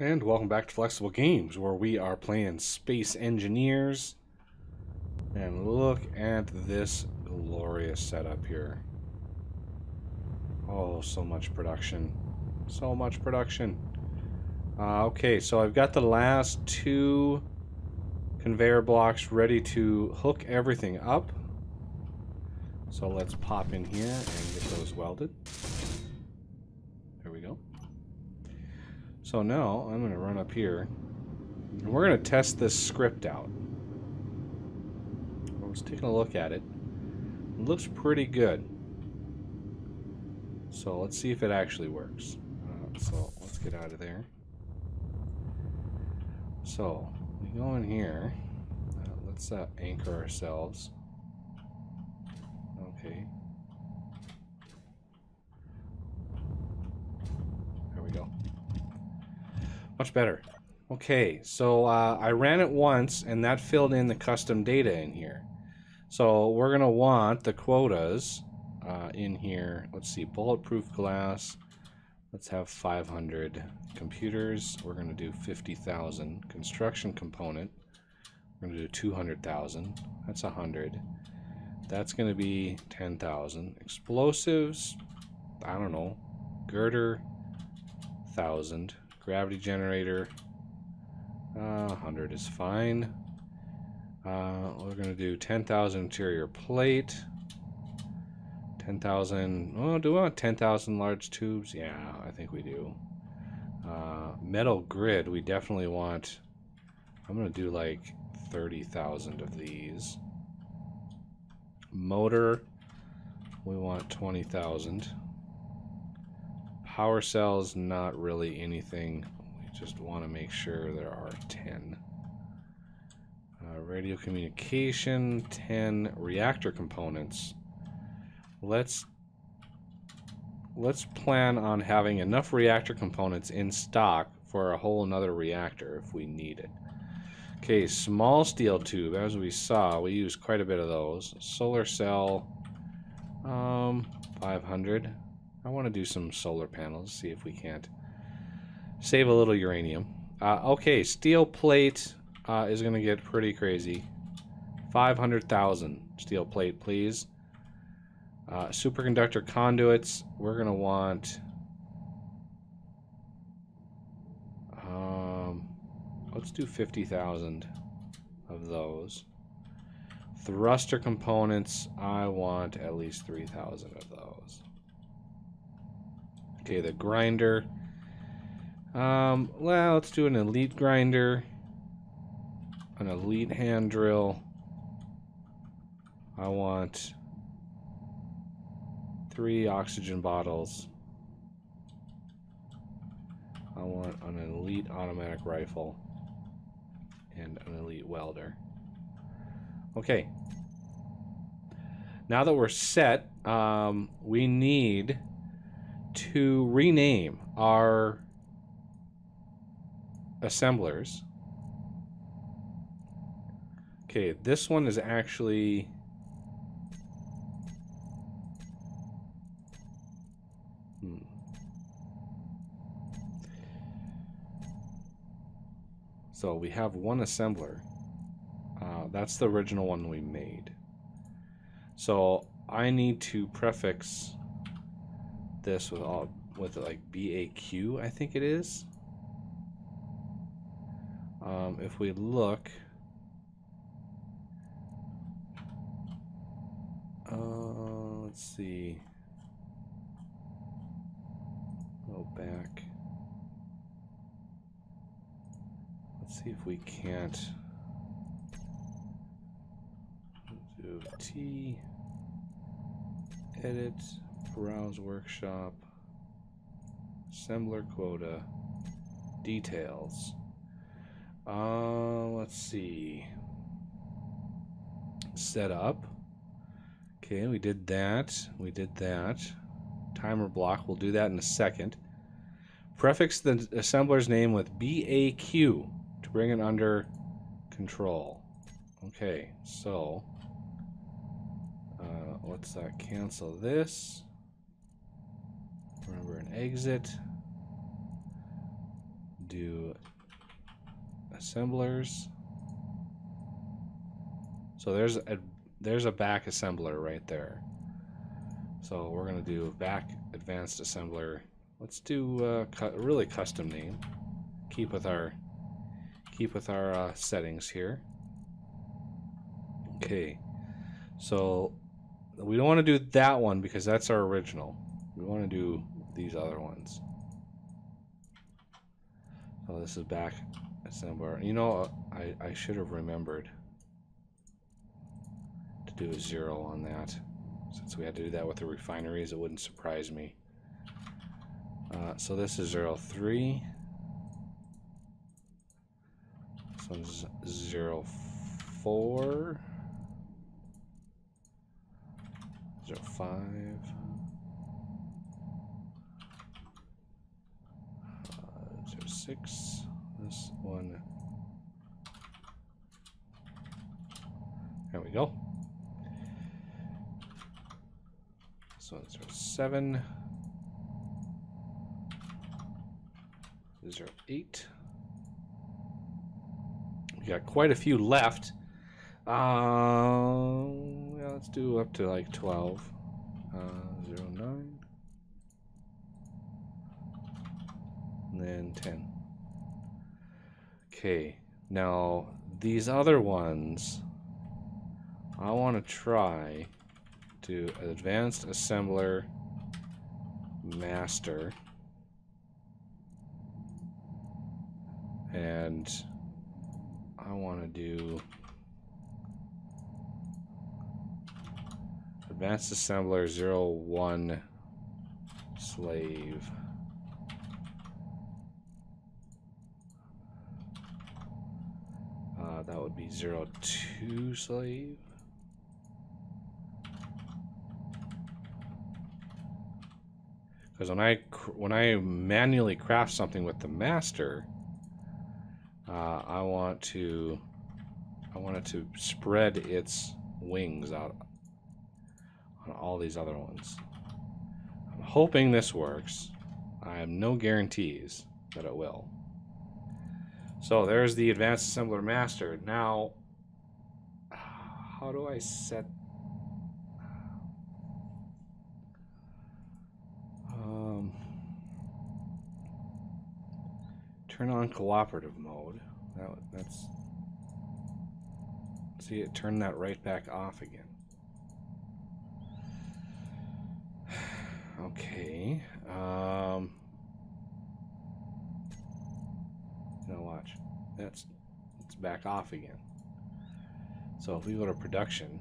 And welcome back to Flexible Games, where we are playing Space Engineers. And look at this glorious setup here. Oh, so much production. So much production. Okay, so I've got the last two conveyor blocks ready to hook everything up. So let's pop in here and get those welded. There we go. So now I'm going to run up here and we're going to test this script out. I was taking a look at it. It looks pretty good. So let's see if it actually works. So let's get out of there. So we go in here. Let's anchor ourselves. Okay. There we go. Much better. Okay, so I ran it once and that filled in the custom data in here. So we're going to want the quotas in here. Let's see, bulletproof glass. Let's have 500 computers. We're going to do 50,000. Construction component. We're going to do 200,000. That's 100. That's going to be 10,000. Explosives, I don't know. Girder, 1,000. Gravity generator, 100 is fine. We're going to do 10,000 interior plate. 10,000. Oh, do we want 10,000 large tubes? Yeah, I think we do. Metal grid, we definitely want. I'm going to do like 30,000 of these. Motor, we want 20,000. Power cells, not really anything. We just want to make sure there are 10. Radio communication, 10 reactor components. Let's plan on having enough reactor components in stock for a whole another reactor if we need it. Okay, small steel tube, as we saw, we use quite a bit of those. Solar cell, 500. I want to do some solar panels, see if we can't save a little uranium. Okay, steel plate is going to get pretty crazy. 500,000 steel plate, please. Superconductor conduits, we're going to want... let's do 50,000 of those. Thruster components, I want at least 3,000 of those. Okay, the grinder. Well, let's do an elite grinder. An elite hand drill. I want 3 oxygen bottles. I want an elite automatic rifle. And an elite welder. Okay. Now that we're set, we need to rename our assemblers. Okay, this one is actually so we have one assembler. That's the original one we made. So I need to prefix this with like BAQ, I think it is. If we look, let's see. Go back. Let's see if we can't do T, edit, browse workshop, assembler quota, details. Let's see. Set up. Okay, we did that. We did that. Timer block, we'll do that in a second. Prefix the assembler's name with BAQ to bring it under control. Okay, so let's cancel this. Remember an exit. do assemblers. So there's a back assembler right there. So we're gonna do back advanced assembler. Let's do a really custom name. Keep with our settings here. Okay, so we don't want to do that one because that's our original. We want to do these other ones. So this is back assembler. You know, I should have remembered to do a 0 on that. Since we had to do that with the refineries, it wouldn't surprise me. So this is 03. This one's 04. 05. 06. This one. There we go. So 07. 08. We got quite a few left. Yeah, let's do up to like 12. 09. And then 10. Okay, now these other ones, I want to try to advanced assembler master. And I want to do advanced assembler 01 slave. That would be 02 slave. Because when I manually craft something with the master, I want it to spread its wings out on all these other ones. I'm hoping this works. I have no guarantees that it will. So there's the advanced assembler master. Now, how do I set? Turn on cooperative mode. That's. See, it turned that right back off again. Okay. Now watch. It's back off again. So if we go to production,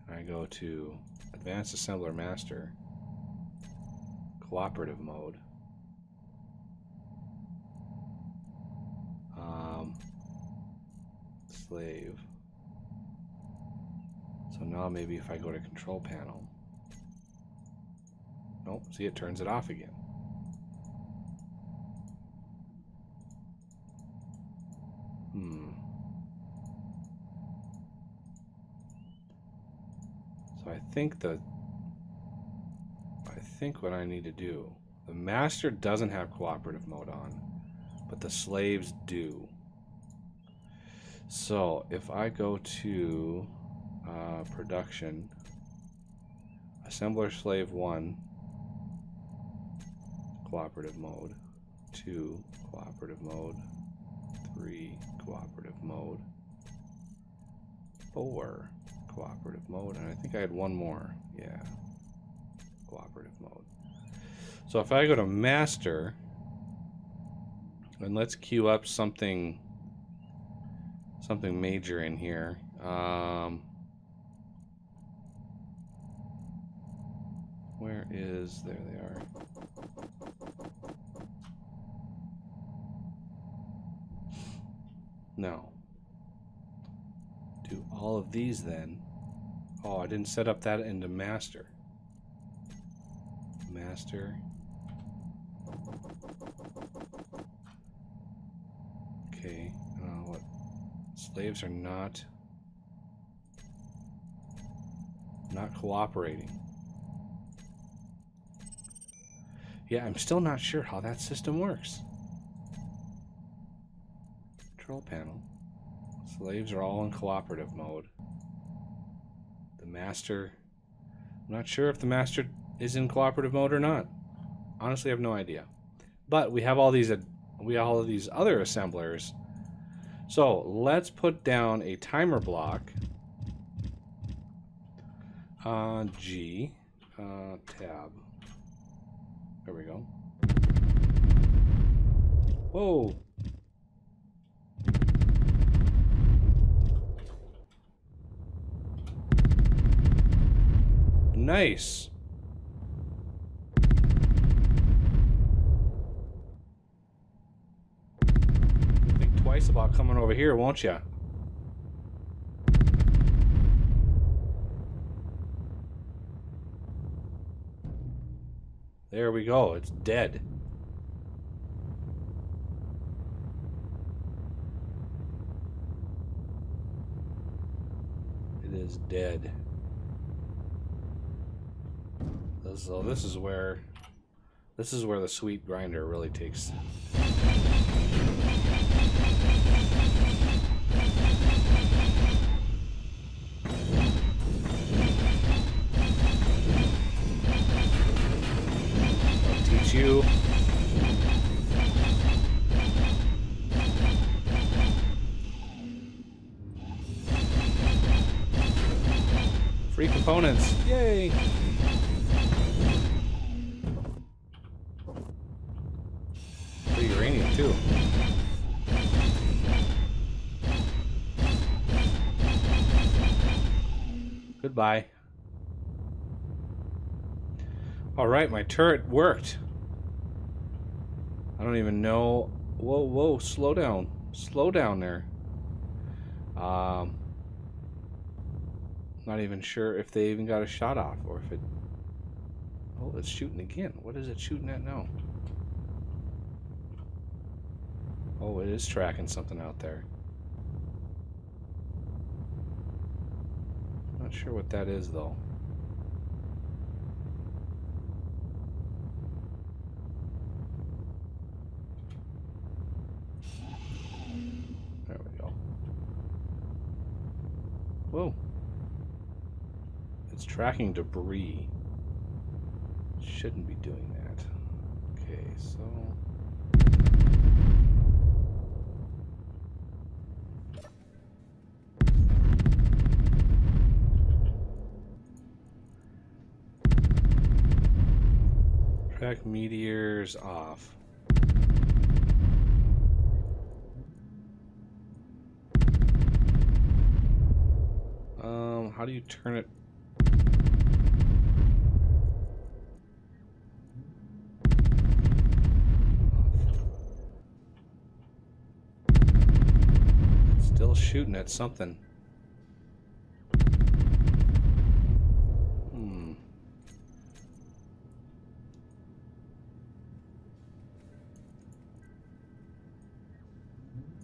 I go to advanced assembler master, cooperative mode. Slave. So now maybe if I go to control panel, nope, see, it turns it off again. So I think what I need to do, the master doesn't have cooperative mode on, but the slaves do. So if I go to production, assembler slave 1, cooperative mode, 2, cooperative mode, 3, cooperative mode, 4, cooperative mode, and I think I had one more. Yeah, cooperative mode. So if I go to master, and let's queue up something major in here. Where is, there they are. No. Do all of these then. Oh, I didn't set up that into master. Master. Okay. What? Slaves are not cooperating. Yeah, I'm still not sure how that system works. Control panel. Slaves are all in cooperative mode. The master... I'm not sure if the master is in cooperative mode or not. Honestly, I have no idea. But we have all these other assemblers. So let's put down a timer block on G, tab. There we go. Whoa. Nice. Think twice about coming over here, won't ya? There we go. It's dead. It is dead. So this is where the sweet grinder really takes. I'll teach you. Free components. Yay! Uranium too. Goodbye. All right, my turret worked. I don't even know. Whoa, whoa, slow down. Slow down there. Not even sure if they even got a shot off or if it... Oh, it's shooting again. What is it shooting at now? Oh, it is tracking something out there. Not sure what that is, though. There we go. Whoa. It's tracking debris. Shouldn't be doing that. Okay, so... Track meteors off. How do you turn it? It's still shooting at something.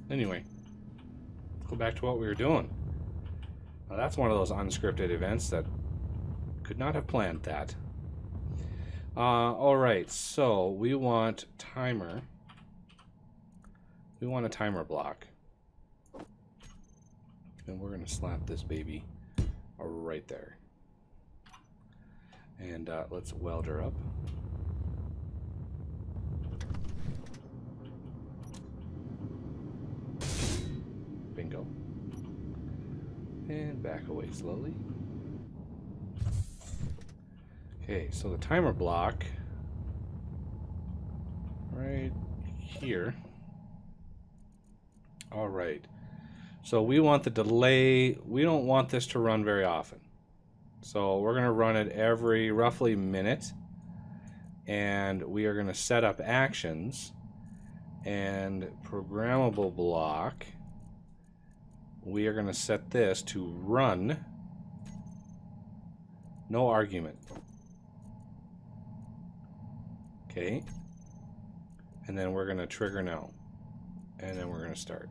Anyway, let's go back to what we were doing. Now that's one of those unscripted events that could not have planned that. Alright, so we want timer. We want a timer block. And we're going to slap this baby right there. And let's weld her up. Bingo. And back away slowly. Okay, so the timer block right here. All right. So we want the delay. We don't want this to run very often. So we're going to run it every roughly minute. And we are going to set up actions and programmable block. We are going to set this to run, no argument. Okay. And then we're going to trigger now. And then we're going to start.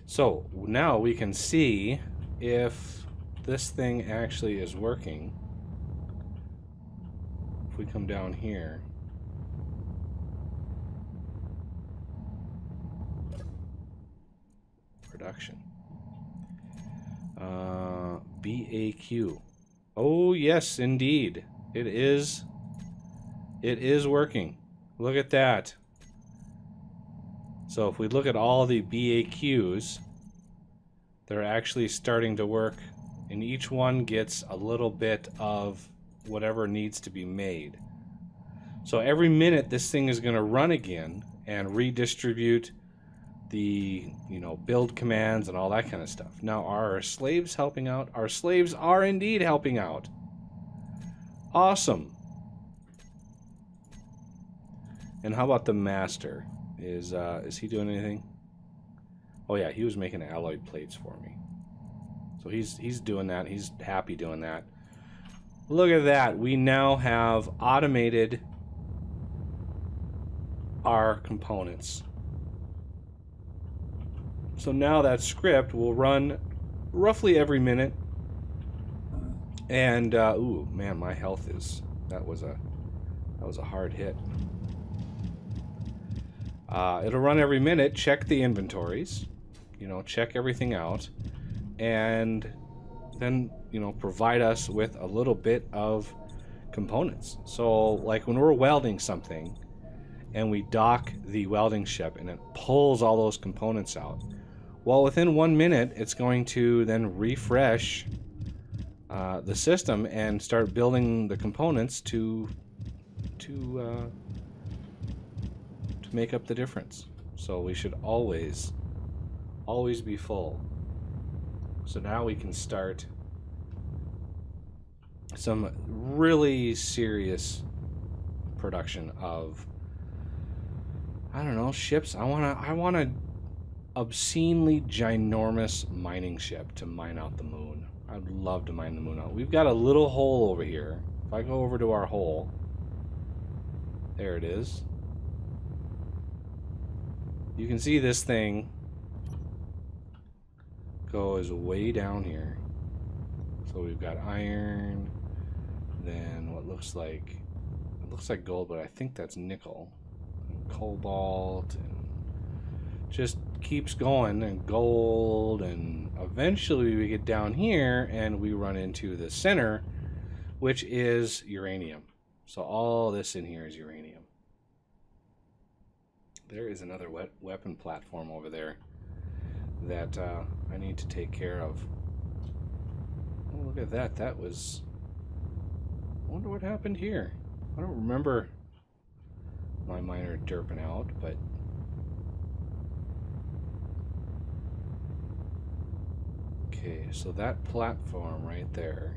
So now we can see if this thing actually is working. If we come down here, production, BAQ. Oh yes, indeed, it is working. Look at that. So if we look at all the BAQs, they're actually starting to work, and each one gets a little bit of whatever needs to be made. So every minute this thing is going to run again and redistribute the, you know, build commands and all that kind of stuff. Now, are our slaves helping out? Our slaves are indeed helping out. Awesome. And how about the master? Is he doing anything? Oh yeah, he was making alloy plates for me. So he's doing that. He's happy doing that. Look at that. We now have automated our components. So now that script will run roughly every minute. And ooh, man, my health is that was a hard hit. It'll run every minute, check the inventories, you know, check everything out, and then, you know, provide us with a little bit of components. So, like when we're welding something and we dock the welding ship and it pulls all those components out, well, within 1 minute, it's going to then refresh the system and start building the components to make up the difference. So we should always be full. So now we can start some really serious production of, I don't know, ships. I want a obscenely ginormous mining ship to mine out the moon. I'd love to mine the moon out. We've got a little hole over here. If I go over to our hole, there it is. You can see this thing goes way down here. So we've got iron, then what looks like, it looks like gold, but I think that's nickel, and cobalt, and just keeps going, and gold, and eventually we get down here and we run into the center, which is uranium. So all this in here is uranium. There is another weapon platform over there that I need to take care of. Oh, look at that. That was... I wonder what happened here. I don't remember my miner derping out, but... Okay, so that platform right there,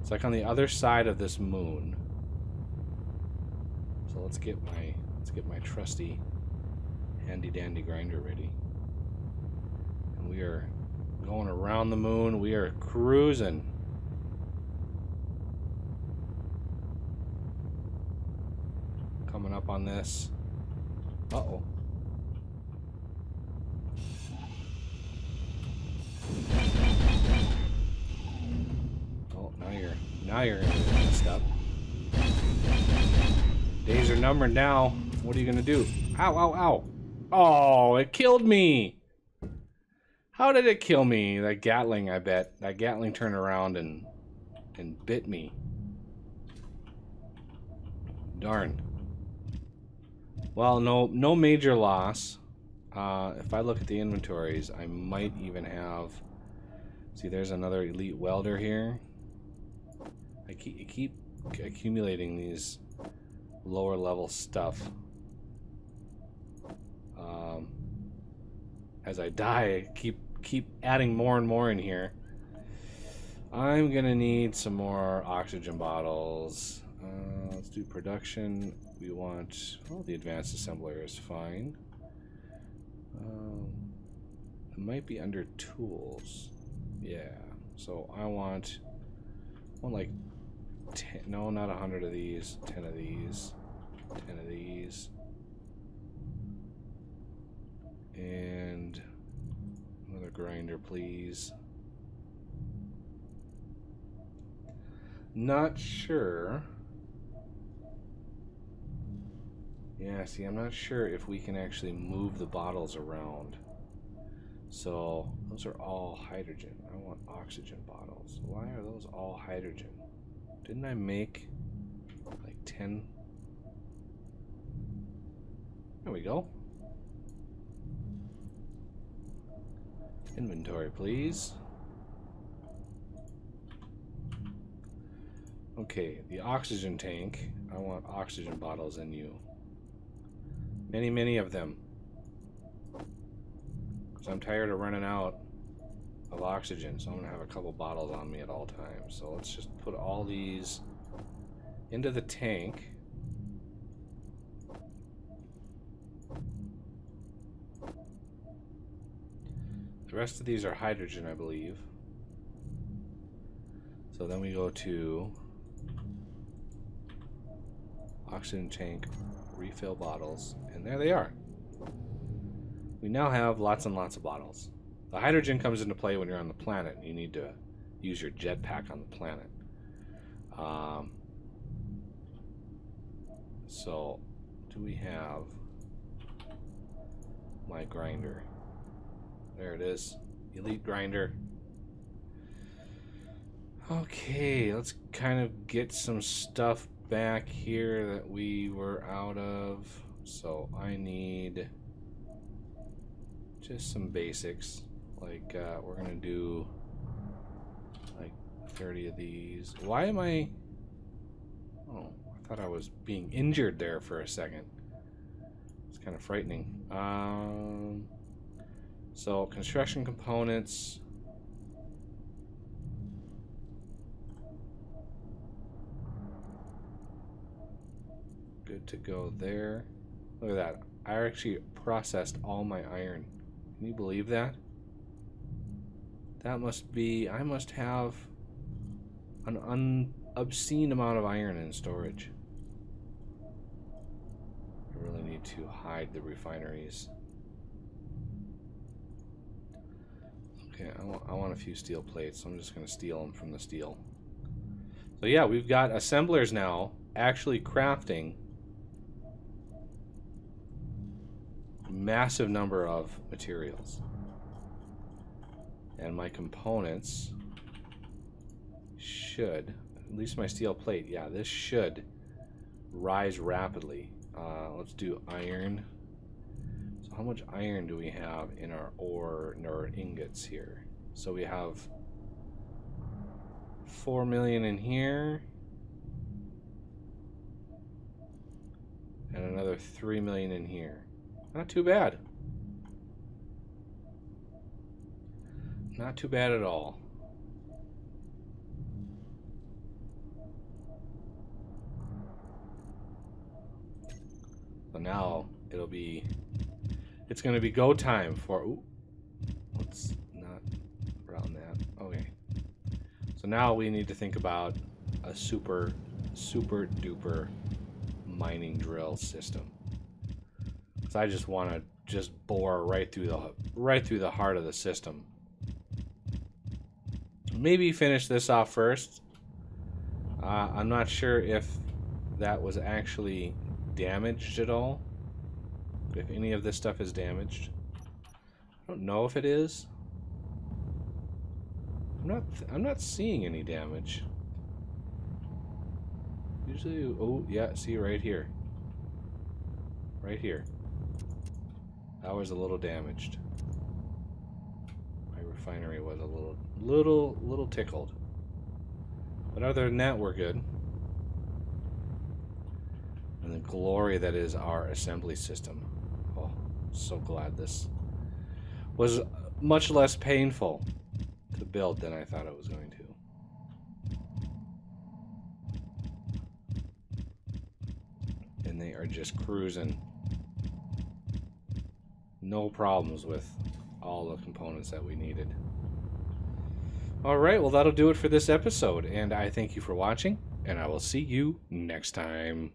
it's like on the other side of this moon. So let's get my trusty handy dandy grinder ready. And we are going around the moon. We are cruising. Coming up on this. Uh-oh. Oh, now you're messed up. Days are numbered now. What are you gonna do? Ow, ow, ow. Oh, it killed me. How did it kill me? That Gatling, I bet. That Gatling turned around and bit me. Darn. Well, no major loss. If I look at the inventories, I might even have... See, there's another elite welder here. I keep accumulating these lower level stuff. As I die, I keep adding more and more in here. I'm gonna need some more oxygen bottles. Let's do production. We want... Oh, the advanced assembler is fine. It might be under tools. Yeah. So I want like 10, no, not 100 of these, 10 of these, 10 of these, and another grinder, please. Not sure Yeah, see, I'm not sure if we can actually move the bottles around. So, those are all hydrogen. I want oxygen bottles. Why are those all hydrogen? Didn't I make like 10? There we go. Inventory, please. Okay, the oxygen tank. I want oxygen bottles in you. Many, many of them. Because I'm tired of running out of oxygen, so I'm going to have a couple bottles on me at all times. So let's just put all these into the tank. The rest of these are hydrogen, I believe. So then we go to oxygen tank, refill bottles, and there they are. We now have lots and lots of bottles. The hydrogen comes into play when you're on the planet and you need to use your jetpack on the planet. So, do we have my grinder? There it is. Elite grinder. Okay, let's kind of get some stuff back here that we were out of. So I need just some basics. Like, we're gonna do like 30 of these. Why am I... Oh, I thought I was being injured there for a second. It's kind of frightening. So, construction components. Good to go there. Look at that. I actually processed all my iron. Can you believe that? That must be... I must have an obscene amount of iron in storage. I really need to hide the refineries. Okay, I want a few steel plates, so I'm just going to steal them from the steel. So yeah, we've got assemblers now actually crafting massive number of materials. And my components should, at least my steel plate, yeah, this should rise rapidly. Let's do iron. So how much iron do we have in our ore, in our ingots here? So we have 4 million in here. And another 3 million in here. Not too bad. Not too bad at all. So now it's going to be go time for, ooh, let's not around that. Okay. So now we need to think about a super duper mining drill system. Because I just want to just bore right through the heart of the system. Maybe finish this off first. I'm not sure if that was actually damaged at all. If any of this stuff is damaged. I don't know if it is. I'm not seeing any damage. Usually, oh yeah, see right here. Right here. That was a little damaged. My refinery was a little tickled. But other than that, we're good. And the glory that is our assembly system. Oh, so glad this was much less painful to build than I thought it was going to. And they are just cruising. No problems with all the components that we needed. Alright, well that'll do it for this episode, and I thank you for watching, and I will see you next time.